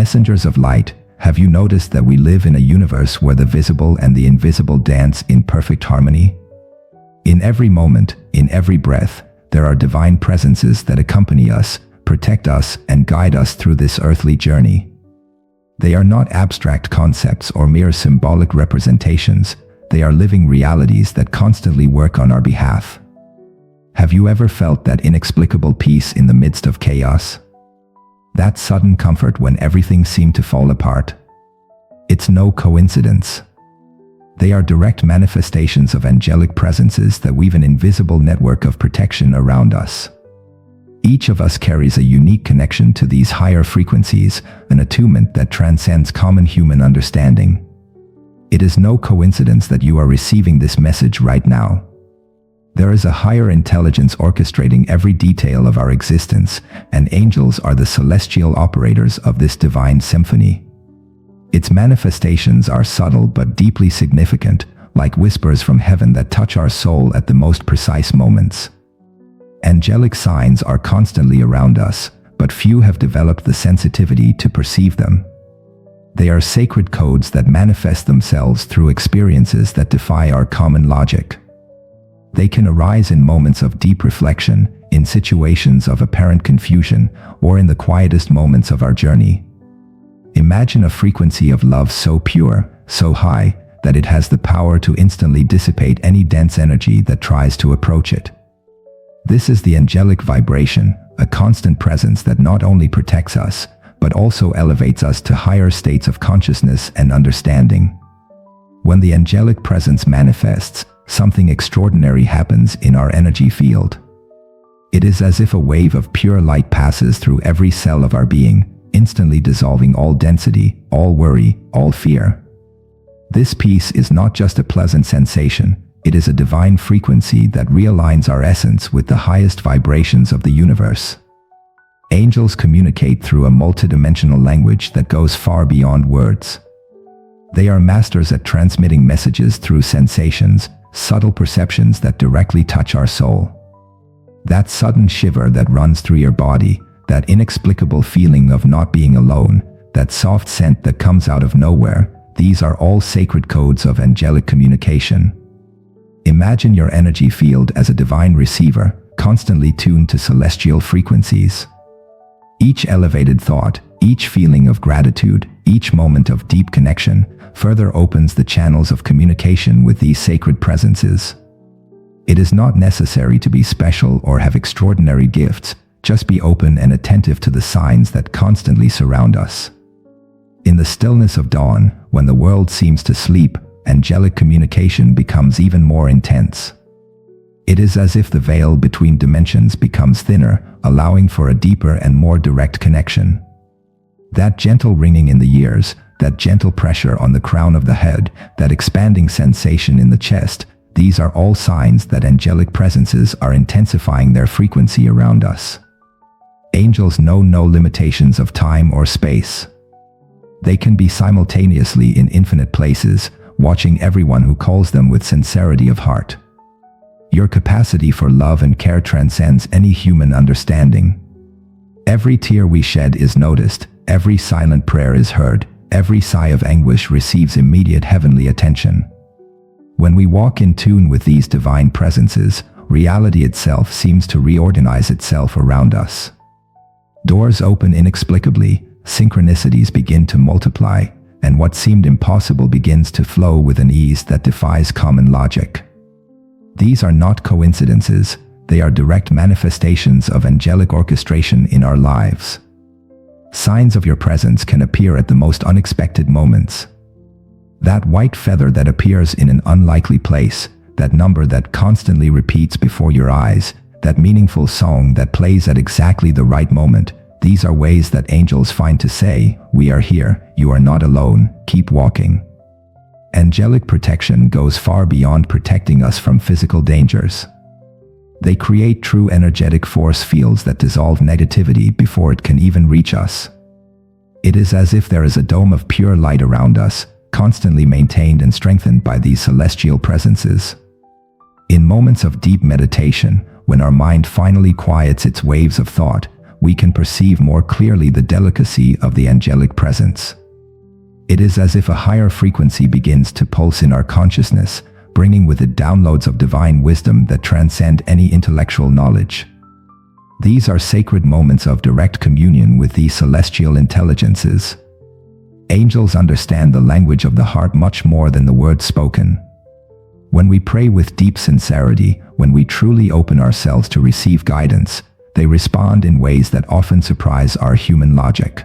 Messengers of light, have you noticed that we live in a universe where the visible and the invisible dance in perfect harmony? In every moment, in every breath, there are divine presences that accompany us, protect us, and guide us through this earthly journey. They are not abstract concepts or mere symbolic representations. They are living realities that constantly work on our behalf. Have you ever felt that inexplicable peace in the midst of chaos? That sudden comfort when everything seemed to fall apart? It's no coincidence. They are direct manifestations of angelic presences that weave an invisible network of protection around us. Each of us carries a unique connection to these higher frequencies, an attunement that transcends common human understanding. It is no coincidence that you are receiving this message right now. There is a higher intelligence orchestrating every detail of our existence, and angels are the celestial operators of this divine symphony. Its manifestations are subtle but deeply significant, like whispers from heaven that touch our soul at the most precise moments. Angelic signs are constantly around us, but few have developed the sensitivity to perceive them. They are sacred codes that manifest themselves through experiences that defy our common logic. They can arise in moments of deep reflection, in situations of apparent confusion, or in the quietest moments of our journey. Imagine a frequency of love so pure, so high, that it has the power to instantly dissipate any dense energy that tries to approach it. This is the angelic vibration, a constant presence that not only protects us, but also elevates us to higher states of consciousness and understanding. When the angelic presence manifests, something extraordinary happens in our energy field. It is as if a wave of pure light passes through every cell of our being, instantly dissolving all density, all worry, all fear. This peace is not just a pleasant sensation, it is a divine frequency that realigns our essence with the highest vibrations of the universe. Angels communicate through a multidimensional language that goes far beyond words. They are masters at transmitting messages through sensations, subtle perceptions that directly touch our soul. That sudden shiver that runs through your body, that inexplicable feeling of not being alone, that soft scent that comes out of nowhere, these are all sacred codes of angelic communication. Imagine your energy field as a divine receiver, constantly tuned to celestial frequencies. Each elevated thought, each feeling of gratitude, each moment of deep connection, further opens the channels of communication with these sacred presences. It is not necessary to be special or have extraordinary gifts, just be open and attentive to the signs that constantly surround us. In the stillness of dawn, when the world seems to sleep, angelic communication becomes even more intense. It is as if the veil between dimensions becomes thinner, allowing for a deeper and more direct connection. That gentle ringing in the ears, that gentle pressure on the crown of the head, that expanding sensation in the chest, these are all signs that angelic presences are intensifying their frequency around us. Angels know no limitations of time or space. They can be simultaneously in infinite places, watching everyone who calls them with sincerity of heart. Your capacity for love and care transcends any human understanding. Every tear we shed is noticed, every silent prayer is heard, every sigh of anguish receives immediate heavenly attention. When we walk in tune with these divine presences, reality itself seems to reorganize itself around us. Doors open inexplicably, synchronicities begin to multiply, and what seemed impossible begins to flow with an ease that defies common logic. These are not coincidences, they are direct manifestations of angelic orchestration in our lives. Signs of your presence can appear at the most unexpected moments. That white feather that appears in an unlikely place, that number that constantly repeats before your eyes, that meaningful song that plays at exactly the right moment, these are ways that angels find to say, "We are here, you are not alone, keep walking." Angelic protection goes far beyond protecting us from physical dangers. They create true energetic force fields that dissolve negativity before it can even reach us. It is as if there is a dome of pure light around us, constantly maintained and strengthened by these celestial presences. In moments of deep meditation, when our mind finally quiets its waves of thought, we can perceive more clearly the delicacy of the angelic presence. It is as if a higher frequency begins to pulse in our consciousness, bringing with it downloads of divine wisdom that transcend any intellectual knowledge. These are sacred moments of direct communion with these celestial intelligences. Angels understand the language of the heart much more than the words spoken. When we pray with deep sincerity, when we truly open ourselves to receive guidance, they respond in ways that often surprise our human logic.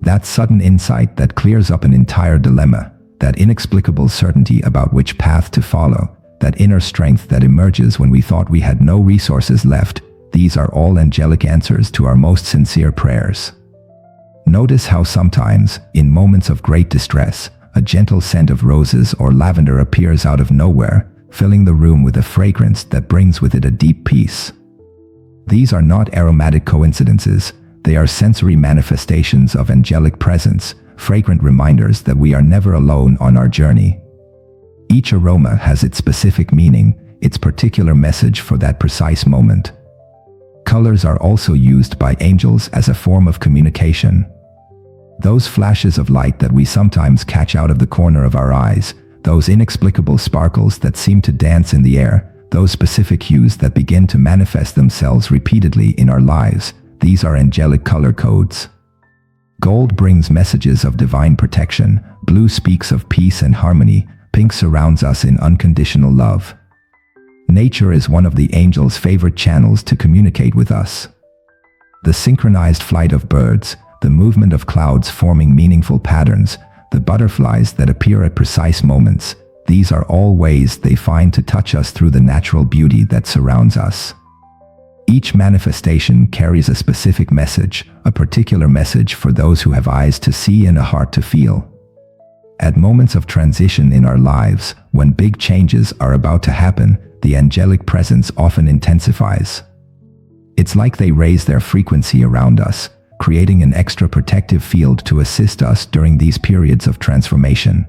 That sudden insight that clears up an entire dilemma, that inexplicable certainty about which path to follow, that inner strength that emerges when we thought we had no resources left, these are all angelic answers to our most sincere prayers. Notice how sometimes, in moments of great distress, a gentle scent of roses or lavender appears out of nowhere, filling the room with a fragrance that brings with it a deep peace. These are not aromatic coincidences, they are sensory manifestations of angelic presence, fragrant reminders that we are never alone on our journey. Each aroma has its specific meaning, its particular message for that precise moment. Colors are also used by angels as a form of communication. Those flashes of light that we sometimes catch out of the corner of our eyes, those inexplicable sparkles that seem to dance in the air, those specific hues that begin to manifest themselves repeatedly in our lives, these are angelic color codes. Gold brings messages of divine protection, blue speaks of peace and harmony, pink surrounds us in unconditional love. Nature is one of the angels' favorite channels to communicate with us. The synchronized flight of birds, the movement of clouds forming meaningful patterns, the butterflies that appear at precise moments, these are all ways they find to touch us through the natural beauty that surrounds us. Each manifestation carries a specific message, a particular message for those who have eyes to see and a heart to feel. At moments of transition in our lives, when big changes are about to happen, the angelic presence often intensifies. It's like they raise their frequency around us, creating an extra protective field to assist us during these periods of transformation.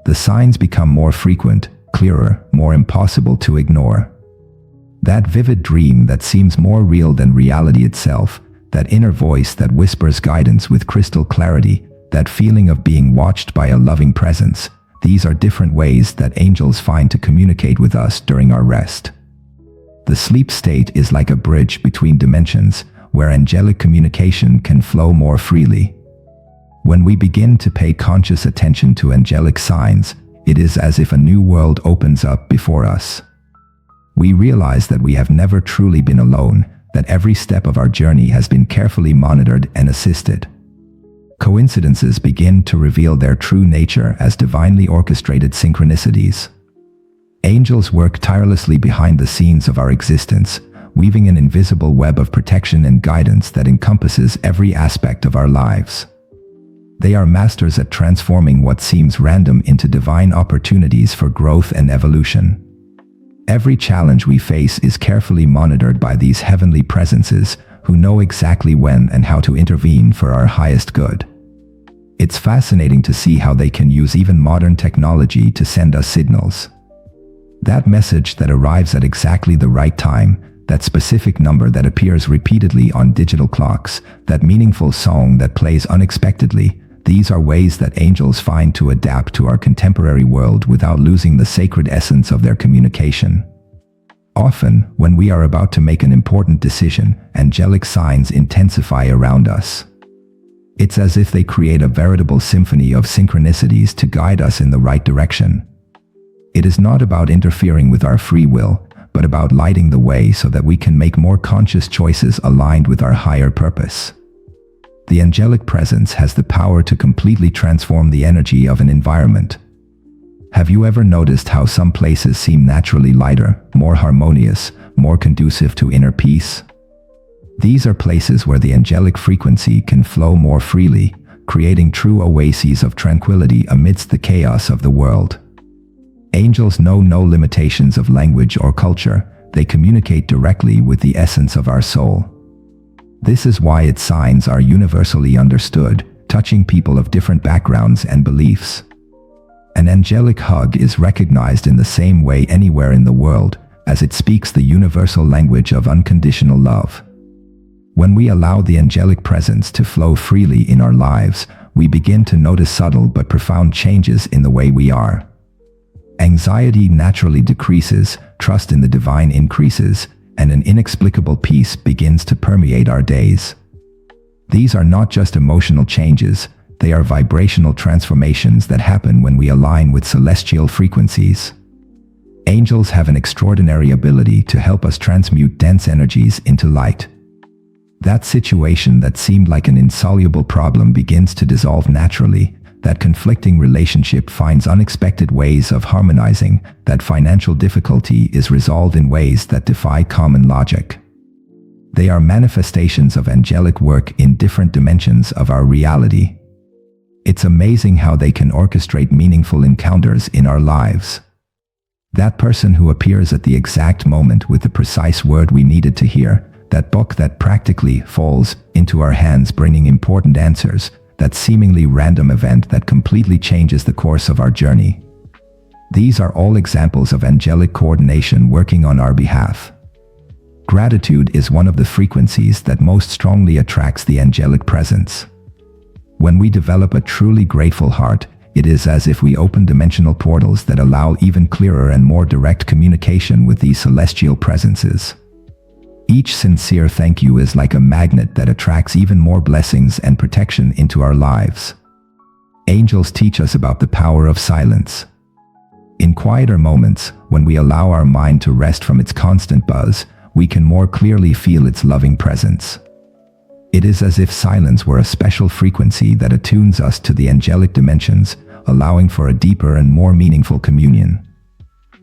The signs become more frequent, clearer, more impossible to ignore. That vivid dream that seems more real than reality itself, that inner voice that whispers guidance with crystal clarity, that feeling of being watched by a loving presence, these are different ways that angels find to communicate with us during our rest. The sleep state is like a bridge between dimensions, where angelic communication can flow more freely. When we begin to pay conscious attention to angelic signs, it is as if a new world opens up before us. We realize that we have never truly been alone, that every step of our journey has been carefully monitored and assisted. Coincidences begin to reveal their true nature as divinely orchestrated synchronicities. Angels work tirelessly behind the scenes of our existence, weaving an invisible web of protection and guidance that encompasses every aspect of our lives. They are masters at transforming what seems random into divine opportunities for growth and evolution. Every challenge we face is carefully monitored by these heavenly presences who know exactly when and how to intervene for our highest good. It's fascinating to see how they can use even modern technology to send us signals. That message that arrives at exactly the right time, that specific number that appears repeatedly on digital clocks, that meaningful song that plays unexpectedly, these are ways that angels find to adapt to our contemporary world without losing the sacred essence of their communication. Often, when we are about to make an important decision, angelic signs intensify around us. It's as if they create a veritable symphony of synchronicities to guide us in the right direction. It is not about interfering with our free will, but about lighting the way so that we can make more conscious choices aligned with our higher purpose. The angelic presence has the power to completely transform the energy of an environment. Have you ever noticed how some places seem naturally lighter, more harmonious, more conducive to inner peace? These are places where the angelic frequency can flow more freely, creating true oases of tranquility amidst the chaos of the world. Angels know no limitations of language or culture. They communicate directly with the essence of our soul. This is why its signs are universally understood, touching people of different backgrounds and beliefs. An angelic hug is recognized in the same way anywhere in the world, as it speaks the universal language of unconditional love. When we allow the angelic presence to flow freely in our lives, we begin to notice subtle but profound changes in the way we are. Anxiety naturally decreases, trust in the divine increases, and an inexplicable peace begins to permeate our days. These are not just emotional changes, they are vibrational transformations that happen when we align with celestial frequencies. Angels have an extraordinary ability to help us transmute dense energies into light. That situation that seemed like an insoluble problem begins to dissolve naturally. That conflicting relationship finds unexpected ways of harmonizing. That financial difficulty is resolved in ways that defy common logic. They are manifestations of angelic work in different dimensions of our reality. It's amazing how they can orchestrate meaningful encounters in our lives. That person who appears at the exact moment with the precise word we needed to hear, that book that practically falls into our hands bringing important answers, that seemingly random event that completely changes the course of our journey. These are all examples of angelic coordination working on our behalf. Gratitude is one of the frequencies that most strongly attracts the angelic presence. When we develop a truly grateful heart, it is as if we open dimensional portals that allow even clearer and more direct communication with these celestial presences. Each sincere thank you is like a magnet that attracts even more blessings and protection into our lives. Angels teach us about the power of silence. In quieter moments, when we allow our mind to rest from its constant buzz, we can more clearly feel its loving presence. It is as if silence were a special frequency that attunes us to the angelic dimensions, allowing for a deeper and more meaningful communion.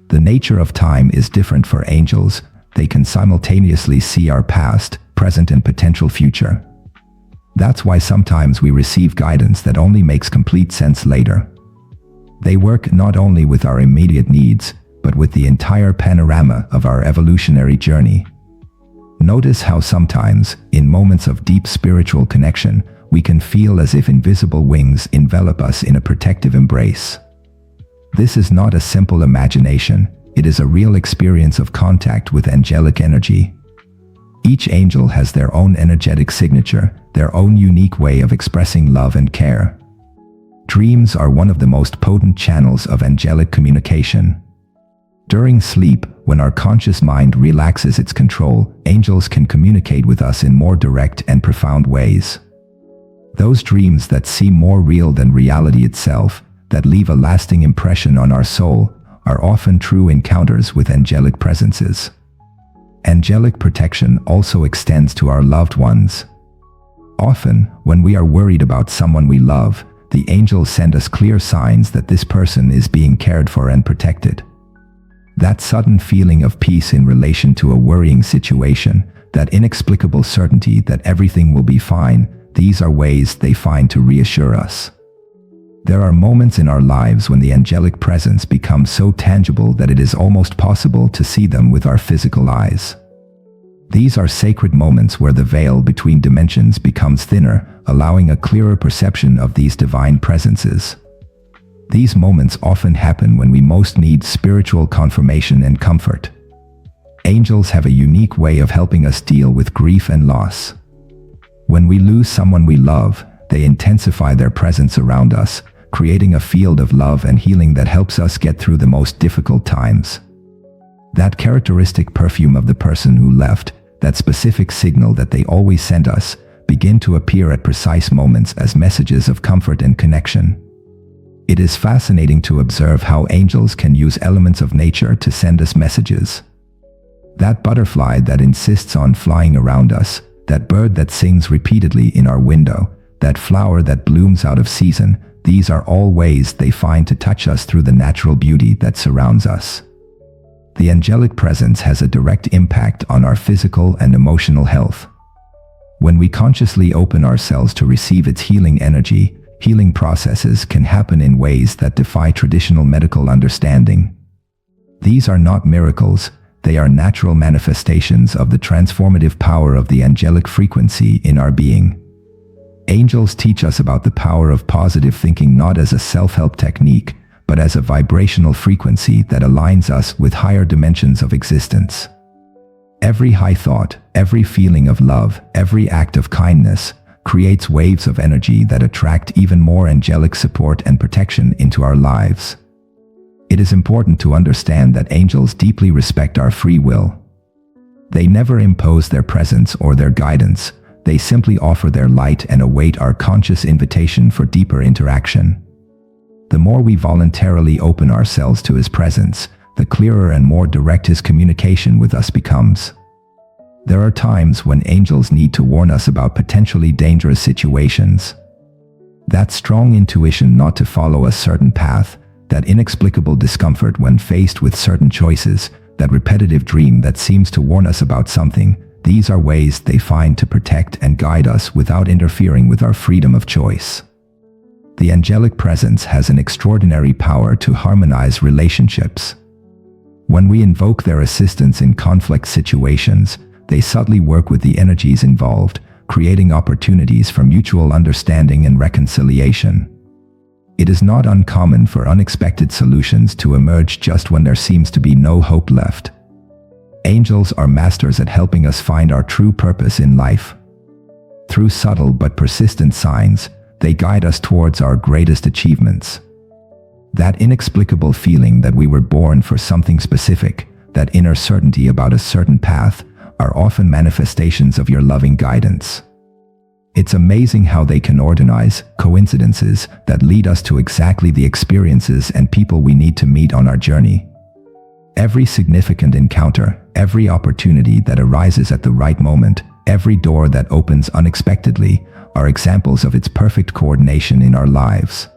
The nature of time is different for angels. They can simultaneously see our past, present, and potential future. That's why sometimes we receive guidance that only makes complete sense later. They work not only with our immediate needs, but with the entire panorama of our evolutionary journey. Notice how sometimes, in moments of deep spiritual connection, we can feel as if invisible wings envelop us in a protective embrace. This is not a simple imagination. It is a real experience of contact with angelic energy. Each angel has their own energetic signature, their own unique way of expressing love and care. Dreams are one of the most potent channels of angelic communication. During sleep, when our conscious mind relaxes its control, angels can communicate with us in more direct and profound ways. Those dreams that seem more real than reality itself, that leave a lasting impression on our soul, are often true encounters with angelic presences. Angelic protection also extends to our loved ones. Often, when we are worried about someone we love, the angels send us clear signs that this person is being cared for and protected. That sudden feeling of peace in relation to a worrying situation, that inexplicable certainty that everything will be fine, these are ways they find to reassure us. There are moments in our lives when the angelic presence becomes so tangible that it is almost possible to see them with our physical eyes. These are sacred moments where the veil between dimensions becomes thinner, allowing a clearer perception of these divine presences. These moments often happen when we most need spiritual confirmation and comfort. Angels have a unique way of helping us deal with grief and loss. When we lose someone we love, they intensify their presence around us, creating a field of love and healing that helps us get through the most difficult times. That characteristic perfume of the person who left, that specific signal that they always send us, begin to appear at precise moments as messages of comfort and connection. It is fascinating to observe how angels can use elements of nature to send us messages. That butterfly that insists on flying around us, that bird that sings repeatedly in our window, that flower that blooms out of season, these are all ways they find to touch us through the natural beauty that surrounds us. The angelic presence has a direct impact on our physical and emotional health. When we consciously open ourselves to receive its healing energy, healing processes can happen in ways that defy traditional medical understanding. These are not miracles, they are natural manifestations of the transformative power of the angelic frequency in our being. Angels teach us about the power of positive thinking not as a self-help technique, but as a vibrational frequency that aligns us with higher dimensions of existence. Every high thought, every feeling of love, every act of kindness creates waves of energy that attract even more angelic support and protection into our lives. It is important to understand that angels deeply respect our free will. They never impose their presence or their guidance. They simply offer their light and await our conscious invitation for deeper interaction. The more we voluntarily open ourselves to His presence, the clearer and more direct His communication with us becomes. There are times when angels need to warn us about potentially dangerous situations. That strong intuition not to follow a certain path, that inexplicable discomfort when faced with certain choices, that repetitive dream that seems to warn us about something, these are ways they find to protect and guide us without interfering with our freedom of choice. The angelic presence has an extraordinary power to harmonize relationships. When we invoke their assistance in conflict situations, they subtly work with the energies involved, creating opportunities for mutual understanding and reconciliation. It is not uncommon for unexpected solutions to emerge just when there seems to be no hope left. Angels are masters at helping us find our true purpose in life. Through subtle but persistent signs, they guide us towards our greatest achievements. That inexplicable feeling that we were born for something specific, that inner certainty about a certain path, are often manifestations of your loving guidance. It's amazing how they can organize coincidences that lead us to exactly the experiences and people we need to meet on our journey. Every significant encounter, every opportunity that arises at the right moment, every door that opens unexpectedly, are examples of its perfect coordination in our lives.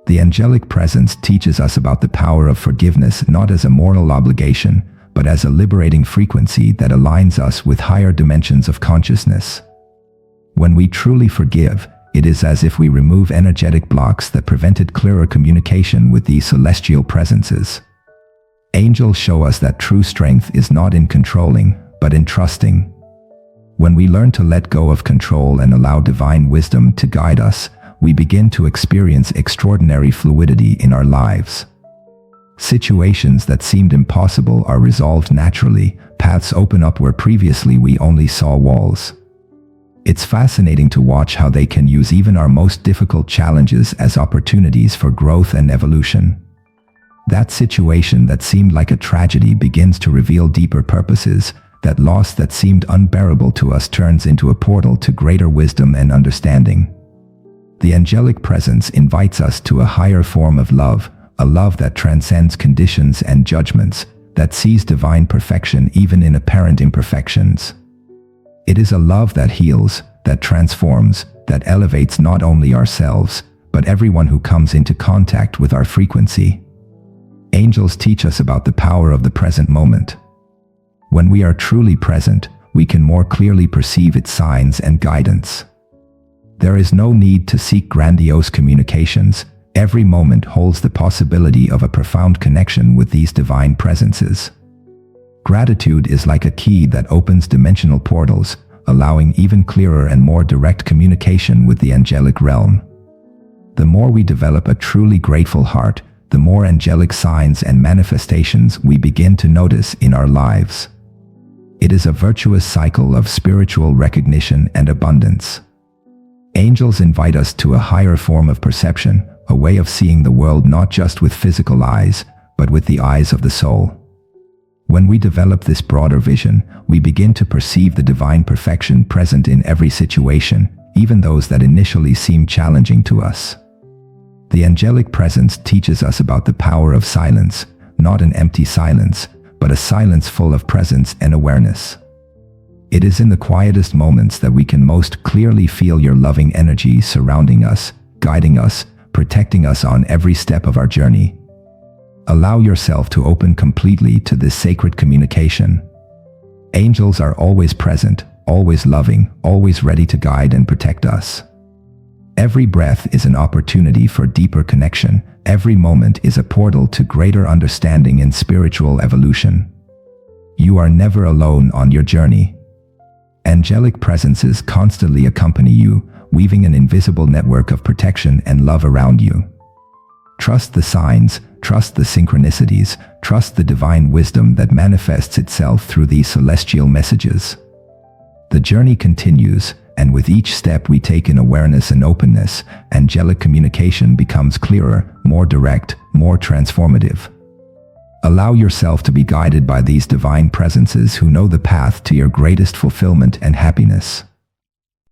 The angelic presence teaches us about the power of forgiveness not as a moral obligation, but as a liberating frequency that aligns us with higher dimensions of consciousness. When we truly forgive, it is as if we remove energetic blocks that prevented clearer communication with these celestial presences. Angels show us that true strength is not in controlling, but in trusting. When we learn to let go of control and allow divine wisdom to guide us, we begin to experience extraordinary fluidity in our lives. Situations that seemed impossible are resolved naturally, paths open up where previously we only saw walls. It's fascinating to watch how they can use even our most difficult challenges as opportunities for growth and evolution. That situation that seemed like a tragedy begins to reveal deeper purposes. That loss that seemed unbearable to us turns into a portal to greater wisdom and understanding. The angelic presence invites us to a higher form of love, a love that transcends conditions and judgments, that sees divine perfection even in apparent imperfections. It is a love that heals, that transforms, that elevates not only ourselves, but everyone who comes into contact with our frequency. Angels teach us about the power of the present moment. When we are truly present, we can more clearly perceive its signs and guidance. There is no need to seek grandiose communications. Every moment holds the possibility of a profound connection with these divine presences. Gratitude is like a key that opens dimensional portals, allowing even clearer and more direct communication with the angelic realm. The more we develop a truly grateful heart, the more angelic signs and manifestations we begin to notice in our lives. It is a virtuous cycle of spiritual recognition and abundance. Angels invite us to a higher form of perception, a way of seeing the world not just with physical eyes, but with the eyes of the soul. When we develop this broader vision, we begin to perceive the divine perfection present in every situation, even those that initially seem challenging to us. The angelic presence teaches us about the power of silence, not an empty silence, but a silence full of presence and awareness. It is in the quietest moments that we can most clearly feel your loving energy surrounding us, guiding us, protecting us on every step of our journey. Allow yourself to open completely to this sacred communication. Angels are always present, always loving, always ready to guide and protect us. Every breath is an opportunity for deeper connection. Every moment is a portal to greater understanding and spiritual evolution. You are never alone on your journey. Angelic presences constantly accompany you, weaving an invisible network of protection and love around you. Trust the signs, trust the synchronicities, Trust the divine wisdom that manifests itself through these celestial messages. The journey continues, and with each step we take in awareness and openness, angelic communication becomes clearer, more direct, more transformative. Allow yourself to be guided by these divine presences who know the path to your greatest fulfillment and happiness.